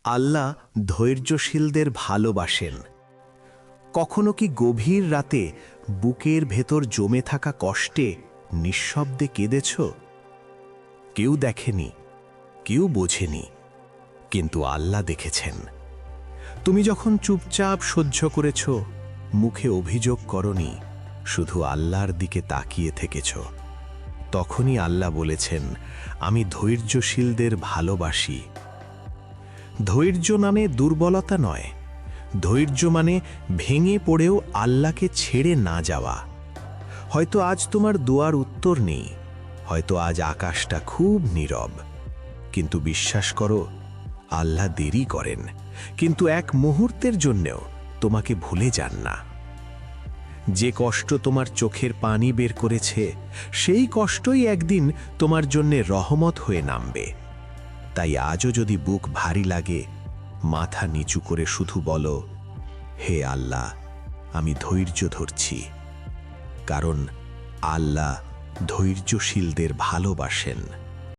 আল্লাহ ধৈর্যশীলদের ভালোবাসেন। কখনো কি গভীর রাতে বুকের ভেতর জমে থাকা কষ্টে নিঃশব্দে কেঁদেছ? কেউ দেখেনি, কেউ বোঝেনি, কিন্তু আল্লাহ দেখেছেন। তুমি যখন চুপচাপ সহ্য করেছ, মুখে অভিযোগ করনি, শুধু আল্লাহর দিকে তাকিয়ে থেকেছ, তখনই আল্লাহ বলেছেন, আমি ধৈর্যশীলদের ভালোবাসি। ধৈর্য মানে দুর্বলতা নয়, ধৈর্য মানে ভেঙে পড়েও আল্লাহকে ছেড়ে না যাওয়া। হয়তো আজ তোমার দোয়ার উত্তর নেই, হয়তো আজ আকাশটা খুব নীরব, কিন্তু বিশ্বাস করো, আল্লাহ দেরি করেন, কিন্তু এক মুহূর্তের জন্যেও তোমাকে ভুলে যান না। যে কষ্ট তোমার চোখের পানি বের করেছে, সেই কষ্টই একদিন তোমার জন্যে রহমত হয়ে নামবে। তাই আজও যদি বুক ভারী লাগে, মাথা নিচু করে শুধু বলো, হে আল্লাহ, আমি ধৈর্য ধরছি, কারণ আল্লাহ ধৈর্যশীলদের ভালোবাসেন।